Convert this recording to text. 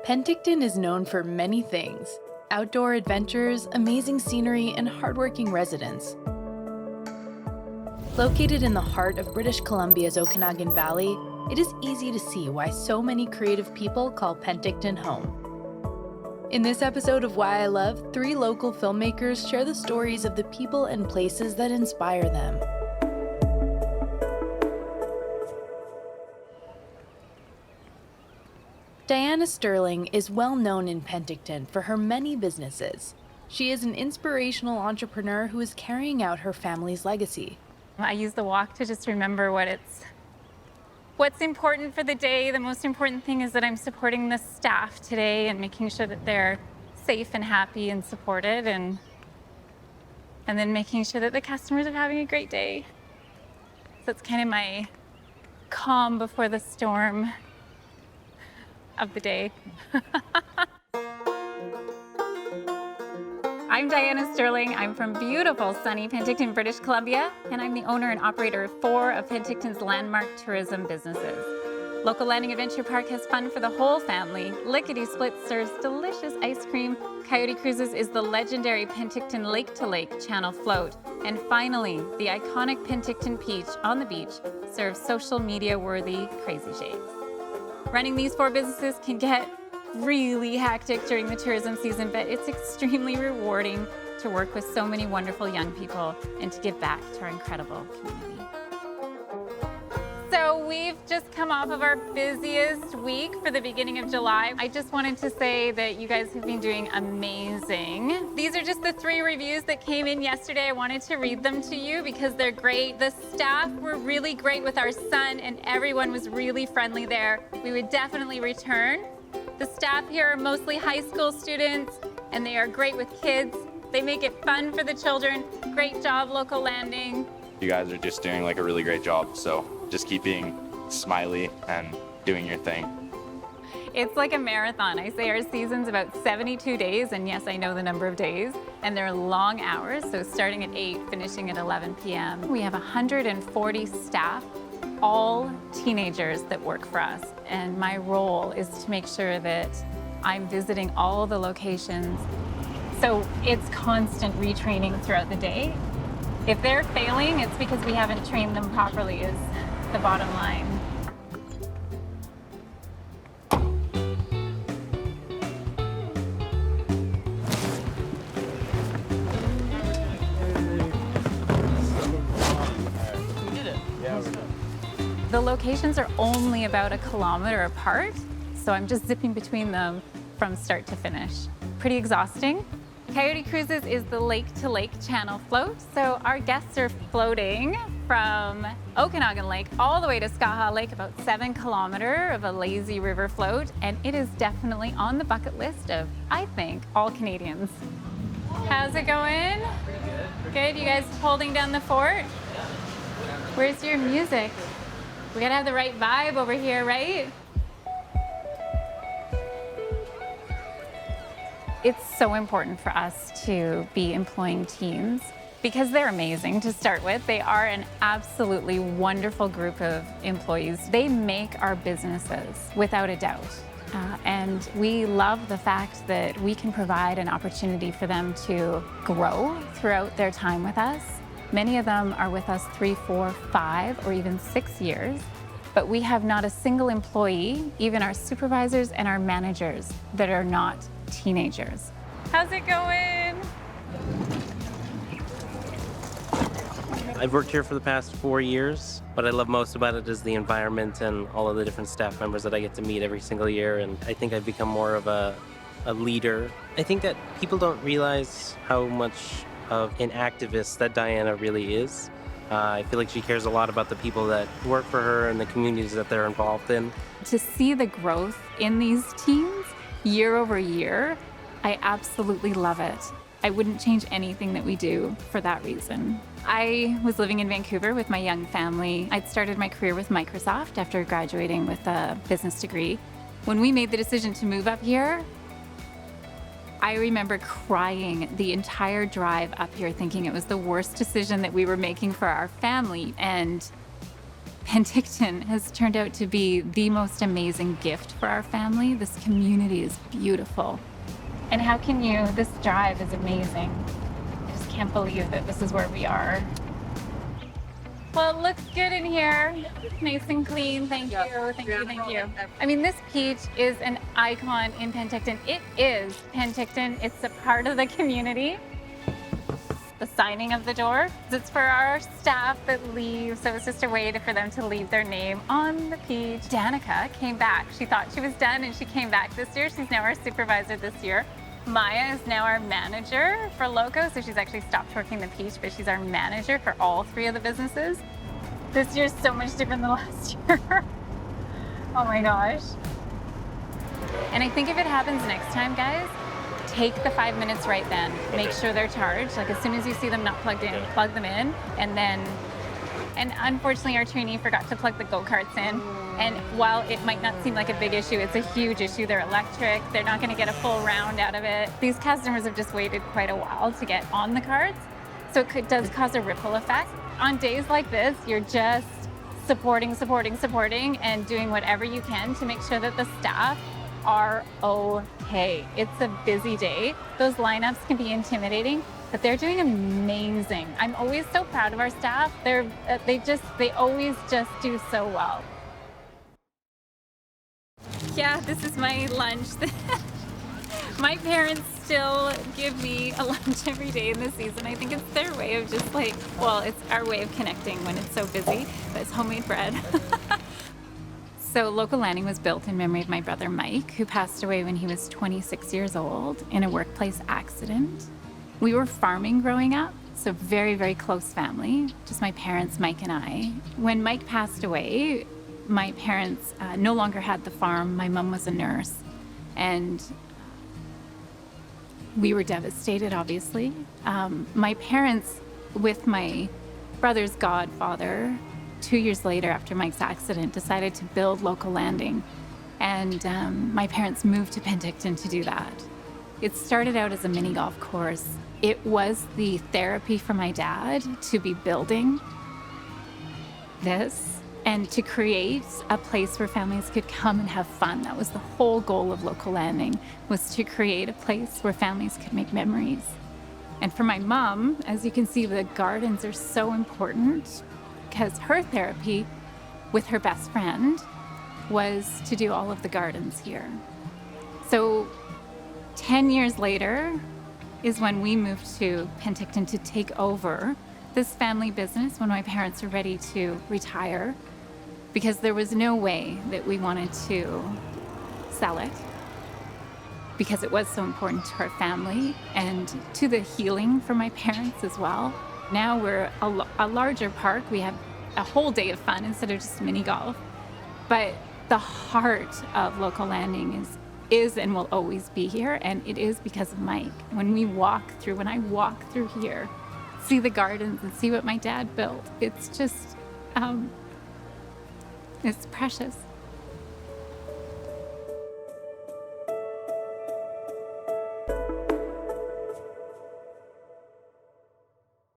Penticton is known for many things: outdoor adventures, amazing scenery, and hardworking residents. Located in the heart of British Columbia's Okanagan Valley, it is easy to see why so many creative people call Penticton home. In this episode of Why I Love, 3 local filmmakers share the stories of the people and places that inspire them. Diana Stirling is well known in Penticton for her many businesses. She is an inspirational entrepreneur who is carrying out her family's legacy. I use the walk to just remember what's important for the day. The most important thing is that I'm supporting the staff today and making sure that they're safe and happy and supported, and then making sure that the customers are having a great day. So it's kind of my calm before the storm of the day. I'm Diana Stirling. I'm from beautiful, sunny Penticton, British Columbia, and I'm the owner and operator of 4 of Penticton's landmark tourism businesses. Local Landing Adventure Park has fun for the whole family. Lickety Split serves delicious ice cream. Coyote Cruises is the legendary Penticton lake-to-lake channel float. And finally, the iconic Penticton Peach on the beach serves social media-worthy crazy shakes. Running these 4 businesses can get really hectic during the tourism season, but it's extremely rewarding to work with so many wonderful young people and to give back to our incredible community. So we've just come off of our busiest week for the beginning of July. I just wanted to say that you guys have been doing amazing. These are just the 3 reviews that came in yesterday. I wanted to read them to you because they're great. The staff were really great with our son, and everyone was really friendly there. We would definitely return. The staff here are mostly high school students, and they are great with kids. They make it fun for the children. Great job, Local Landing. You guys are just doing like a really great job, so just keep being smiley and doing your thing. It's like a marathon. I say our season's about 72 days, and yes, I know the number of days, and they're long hours, so starting at 8, finishing at 11 p.m. We have 140 staff, all teenagers that work for us, and my role is to make sure that I'm visiting all the locations. So it's constant retraining throughout the day. If they're failing, it's because we haven't trained them properly, is the bottom line. The locations are only about 1 kilometer apart, so I'm just zipping between them from start to finish. Pretty exhausting. Coyote Cruises is the lake-to-lake channel float, so our guests are floating from Okanagan Lake all the way to Skaha Lake, about 7 kilometers of a lazy river float, and it is definitely on the bucket list of, I think, all Canadians. How's it going? Pretty good. Good, you guys holding down the fort? Where's your music? We gotta have the right vibe over here, right? It's so important for us to be employing teens because they're amazing to start with. They are an absolutely wonderful group of employees. They make our businesses without a doubt. And we love the fact that we can provide an opportunity for them to grow throughout their time with us. Many of them are with us 3, 4, 5, or even 6 years, but we have not a single employee, even our supervisors and our managers, that are not teenagers. How's it going? I've worked here for the past 4 years. What I love most about it is the environment and all of the different staff members that I get to meet every single year, and I think I've become more of a leader. I think that people don't realize how much of an activist that Diana really is. I feel like she cares a lot about the people that work for her and the communities that they're involved in. To see the growth in these teams year over year, I absolutely love it. I wouldn't change anything that we do for that reason. I was living in Vancouver with my young family. I'd started my career with Microsoft after graduating with a business degree. When we made the decision to move up here, I remember crying the entire drive up here, thinking it was the worst decision that we were making for our family. And Penticton has turned out to be the most amazing gift for our family. This community is beautiful. And how can you, this drive is amazing. I just can't believe that this is where we are. Well, it looks good in here. Nice and clean. Thank you. Thank you. Thank you. I mean, this peach is an icon in Penticton. It is Penticton. It's a part of the community. The signing of the door, it's for our staff that leave, so it's just a way for them to leave their name on the peach. Danica came back. She thought she was done and she came back this year. She's now our supervisor this year. Maya is now our manager for Loco, so she's actually stopped working the peach, but she's our manager for all three of the businesses. This year's so much different than last year. Oh my gosh. And I think if it happens next time, guys, take the 5 minutes right then. Make sure they're charged. Like as soon as you see them not plugged in, plug them in. And unfortunately our trainee forgot to plug the go-karts in. And while it might not seem like a big issue, it's a huge issue. They're electric. They're not going to get a full round out of it. These customers have just waited quite a while to get on the carts. So it does cause a ripple effect. On days like this, you're just supporting, and doing whatever you can to make sure that the staff are okay. It's a busy day. Those lineups can be intimidating, but they're doing amazing. I'm always so proud of our staff. They always just do so well. Yeah, this is my lunch. My parents still give me a lunch every day in the season. I think it's their way of just like, well, it's our way of connecting when it's so busy, but it's homemade bread. So Local Landing was built in memory of my brother Mike, who passed away when he was 26 years old in a workplace accident. We were farming growing up, so very, very close family, just my parents, Mike and I. When Mike passed away, my parents no longer had the farm. My mom was a nurse, and we were devastated, obviously. My parents, with my brother's godfather, 2 years later after Mike's accident, decided to build Local Landing. And my parents moved to Penticton to do that. It started out as a mini golf course. It was the therapy for my dad to be building this and to create a place where families could come and have fun. That was the whole goal of Local Landing, was to create a place where families could make memories. And for my mom, as you can see, the gardens are so important, because her therapy with her best friend was to do all of the gardens here. So 10 years later is when we moved to Penticton to take over this family business when my parents were ready to retire, because there was no way that we wanted to sell it, because it was so important to our family and to the healing for my parents as well. Now we're a larger park. We have a whole day of fun instead of just mini golf. But the heart of Local Landing is and will always be here, and it is because of Mike. When I walk through here, see the gardens and see what my dad built, it's just, it's precious.